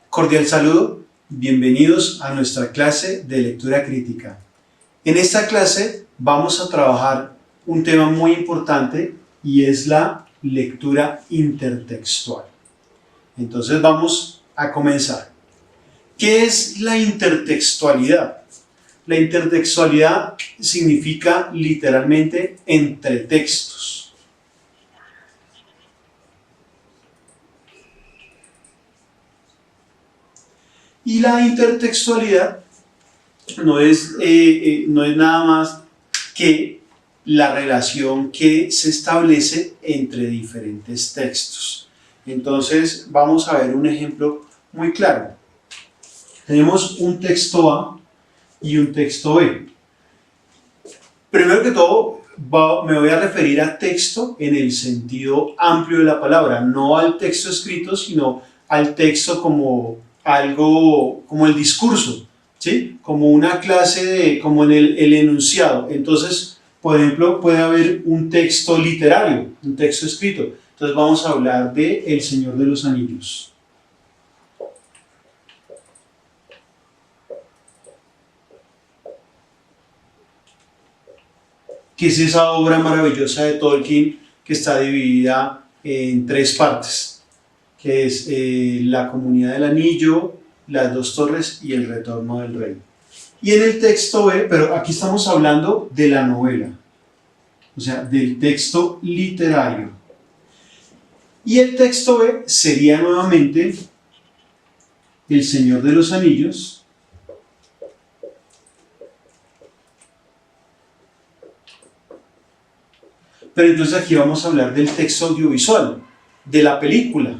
Cordial saludo, bienvenidos a nuestra clase de lectura crítica. En esta clase vamos a trabajar un tema muy importante y es la lectura intertextual. Entonces vamos a comenzar. ¿Qué es la intertextualidad? La intertextualidad significa literalmente entre textos. Y la intertextualidad no es nada más que la relación que se establece entre diferentes textos. Entonces vamos a ver un ejemplo muy claro. Tenemos un texto A y un texto B. Primero que todo, me voy a referir a texto en el sentido amplio de la palabra, no al texto escrito, sino al texto como algo, como el discurso, ¿sí? Como una clase como en el enunciado. Entonces, por ejemplo, puede haber un texto literario, un texto escrito. Entonces vamos a hablar de El Señor de los Anillos. Que es esa obra maravillosa de Tolkien que está dividida en tres partes, que es la Comunidad del Anillo, las dos torres y el Retorno del Rey. Y en el texto B, pero aquí estamos hablando de la novela, o sea, del texto literario. Y el texto B sería nuevamente El Señor de los Anillos, pero entonces aquí vamos a hablar del texto audiovisual, de la película.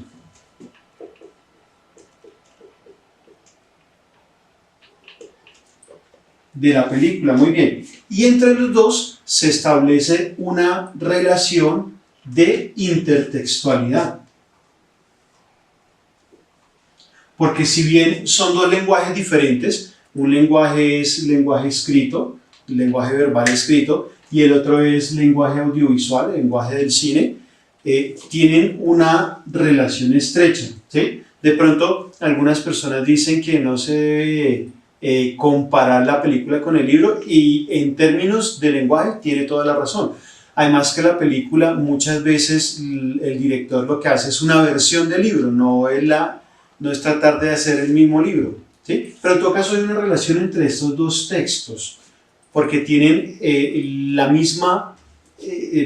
De la película, muy bien. Y entre los dos se establece una relación de intertextualidad. Porque si bien son dos lenguajes diferentes, un lenguaje es lenguaje escrito, lenguaje verbal escrito, y el otro es lenguaje audiovisual, el lenguaje del cine, tienen una relación estrecha, ¿sí? De pronto, algunas personas dicen que no se debe comparar la película con el libro, y en términos de lenguaje tiene toda la razón. Además que la película muchas veces el director lo que hace es una versión del libro, no es tratar de hacer el mismo libro, ¿sí? Pero en todo caso hay una relación entre estos dos textos, porque tienen la misma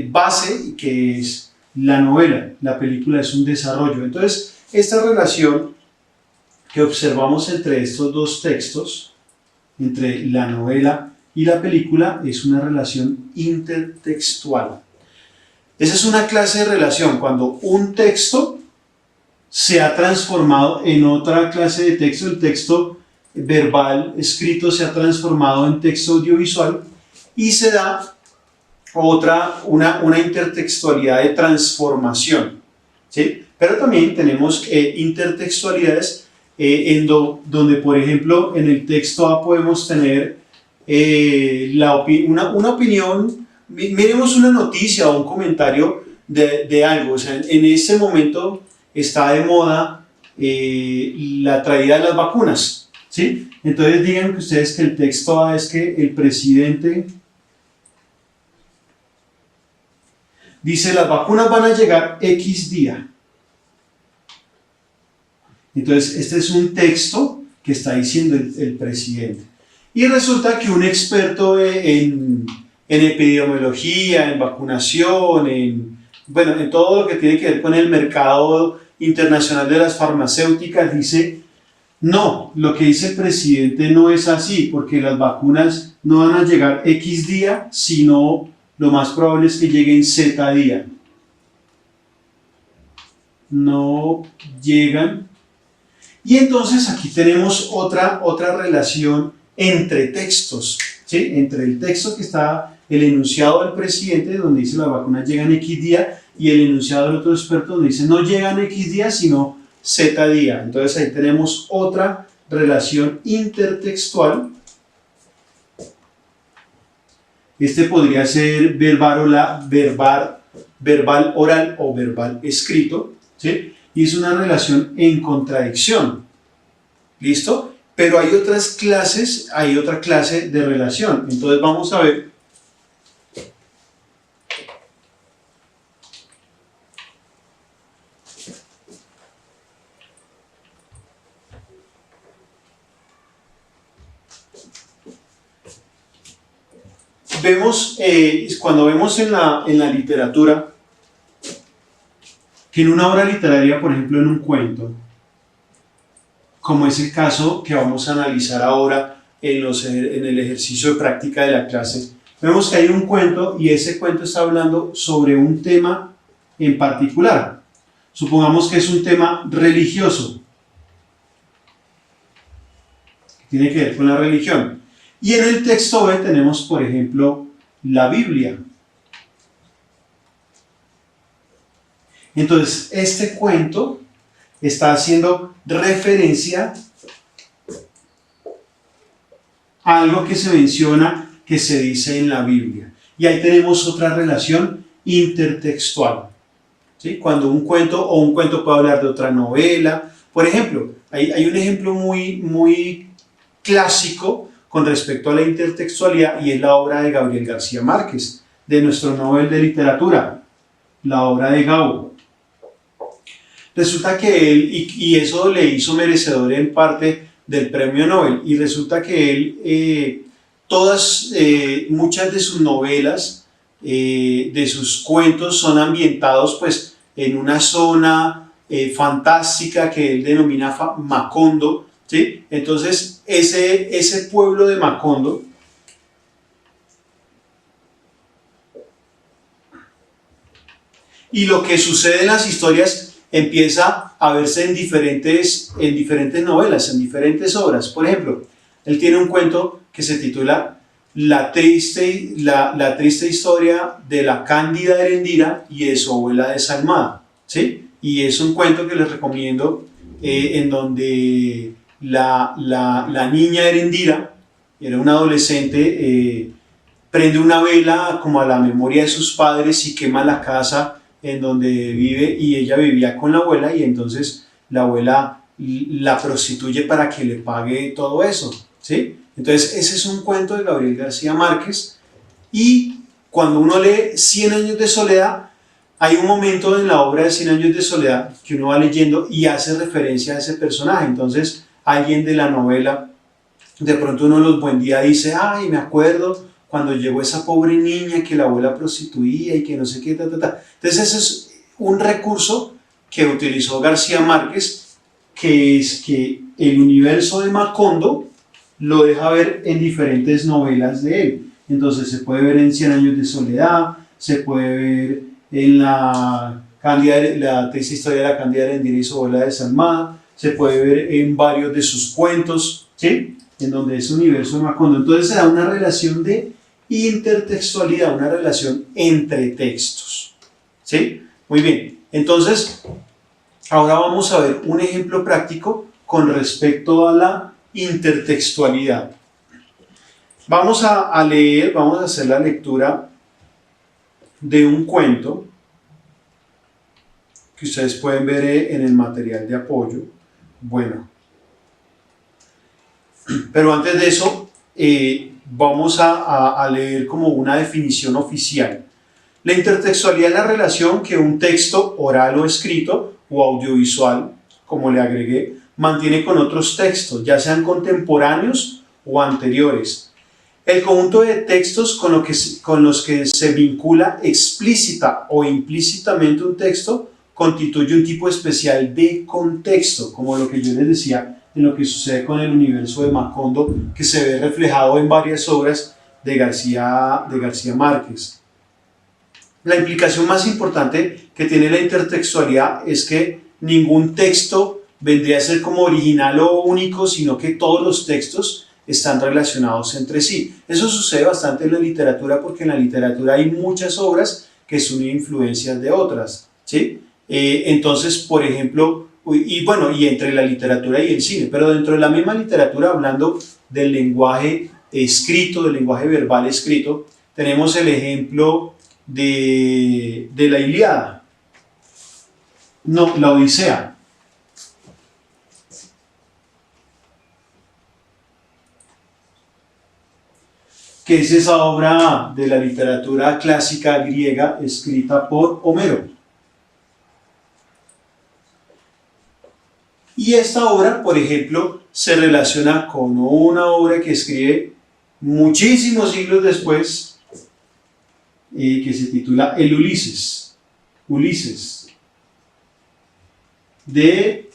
base, que es la novela. La película es un desarrollo. Entonces, esta relación que observamos entre estos dos textos, entre la novela y la película, es una relación intertextual. Esa es una clase de relación cuando un texto se ha transformado en otra clase de texto. El texto verbal escrito se ha transformado en texto audiovisual y se da una intertextualidad de transformación, ¿sí? Pero también tenemos intertextualidades donde, por ejemplo, en el texto A podemos tener una opinión, miremos una noticia o un comentario de algo. O sea, en ese momento está de moda la traída de las vacunas, ¿sí? Entonces digan que ustedes que el texto A es que el presidente dice las vacunas van a llegar X día. Entonces este es un texto que está diciendo el presidente. Y resulta que un experto en epidemiología, en vacunación, en todo lo que tiene que ver con el mercado internacional de las farmacéuticas, dice: no, lo que dice el presidente no es así, porque las vacunas no van a llegar X día, sino lo más probable es que lleguen Z día. No llegan. Y entonces aquí tenemos otra relación entre textos, ¿sí? Entre el texto que está, el enunciado del presidente, donde dice las vacunas llegan X día, y el enunciado del otro experto, donde dice no llegan X día, sino Z día. Entonces ahí tenemos otra relación intertextual. Este podría ser verbal verbal oral o verbal escrito, ¿sí? Y es una relación en contradicción, ¿listo? Pero hay otras clases, hay otra clase de relación. Entonces vamos a ver. Cuando vemos en la literatura, que en una obra literaria, por ejemplo en un cuento, como es el caso que vamos a analizar ahora en el ejercicio de práctica de la clase, vemos que hay un cuento y ese cuento está hablando sobre un tema en particular. Supongamos que es un tema religioso, que tiene que ver con la religión. Y en el texto B tenemos, por ejemplo, la Biblia. Entonces, este cuento está haciendo referencia a algo que se menciona, que se dice en la Biblia. Y ahí tenemos otra relación intertextual, ¿sí? Cuando un cuento puede hablar de otra novela. Por ejemplo, hay un ejemplo muy clásico con respecto a la intertextualidad y es la obra de Gabriel García Márquez, de nuestro Nobel de Literatura, la obra de Gabo. Resulta que él, y eso le hizo merecedor en parte del premio Nobel, y resulta que él, muchas de sus novelas, de sus cuentos son ambientados pues en una zona fantástica que él denomina Macondo, ¿sí? Entonces ese pueblo de Macondo y lo que sucede en las historias empieza a verse en diferentes novelas, en diferentes obras. Por ejemplo, él tiene un cuento que se titula La triste historia de la cándida Erendira y de su abuela desalmada, ¿sí? Y es un cuento que les recomiendo, en donde la niña Erendira, era una adolescente, prende una vela como a la memoria de sus padres y quema la casa en donde vive, y ella vivía con la abuela, y entonces la abuela la prostituye para que le pague todo eso, ¿sí? Entonces ese es un cuento de Gabriel García Márquez, y cuando uno lee 100 años de soledad, hay un momento en la obra de 100 años de soledad que uno va leyendo y hace referencia a ese personaje. Entonces alguien de la novela, de pronto uno de los buen día dice, ay, me acuerdo cuando llegó esa pobre niña que la abuela prostituía y que no sé qué, Entonces ese es un recurso que utilizó García Márquez, que es que el universo de Macondo lo deja ver en diferentes novelas de él. Entonces se puede ver en 100 años de soledad, se puede ver en la triste historia de la cándida Erendira y su abuela desalmada, se puede ver en varios de sus cuentos, ¿sí? En donde es universo de Macondo. Entonces se da una relación de intertextualidad, una relación entre textos, ¿sí? Muy bien, entonces ahora vamos a ver un ejemplo práctico con respecto a la intertextualidad. Vamos a hacer la lectura de un cuento que ustedes pueden ver en el material de apoyo. Bueno, pero antes de eso, vamos a leer como una definición oficial. La intertextualidad es la relación que un texto oral o escrito o audiovisual, como le agregué, mantiene con otros textos, ya sean contemporáneos o anteriores. El conjunto de textos con los que se vincula explícita o implícitamente un texto constituye un tipo especial de contexto, como lo que yo les decía en lo que sucede con el universo de Macondo, que se ve reflejado en varias obras de García Márquez. La implicación más importante que tiene la intertextualidad es que ningún texto vendría a ser como original o único, sino que todos los textos están relacionados entre sí. Eso sucede bastante en la literatura, porque en la literatura hay muchas obras que son influencias de otras, ¿sí? Entonces, por ejemplo, y entre la literatura y el cine, pero dentro de la misma literatura, hablando del lenguaje escrito, del lenguaje verbal escrito, tenemos el ejemplo de la Ilíada. No, la Odisea. Que es esa obra de la literatura clásica griega escrita por Homero. Y esta obra, por ejemplo, se relaciona con una obra que escribe muchísimos siglos después, que se titula El Ulises, de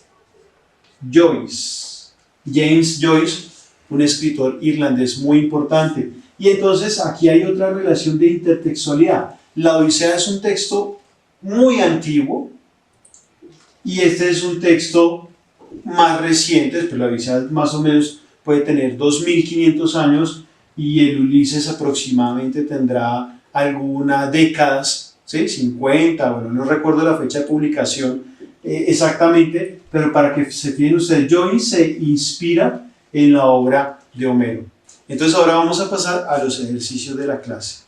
Joyce, James Joyce, un escritor irlandés muy importante. Y entonces aquí hay otra relación de intertextualidad. La Odisea es un texto muy antiguo y este es un texto más reciente, pues la Odisea más o menos puede tener 2500 años y el Ulises aproximadamente tendrá algunas décadas, ¿sí? 50, bueno, no recuerdo la fecha de publicación exactamente, pero para que se fijen ustedes, Joyce se inspira en la obra de Homero. Entonces ahora vamos a pasar a los ejercicios de la clase.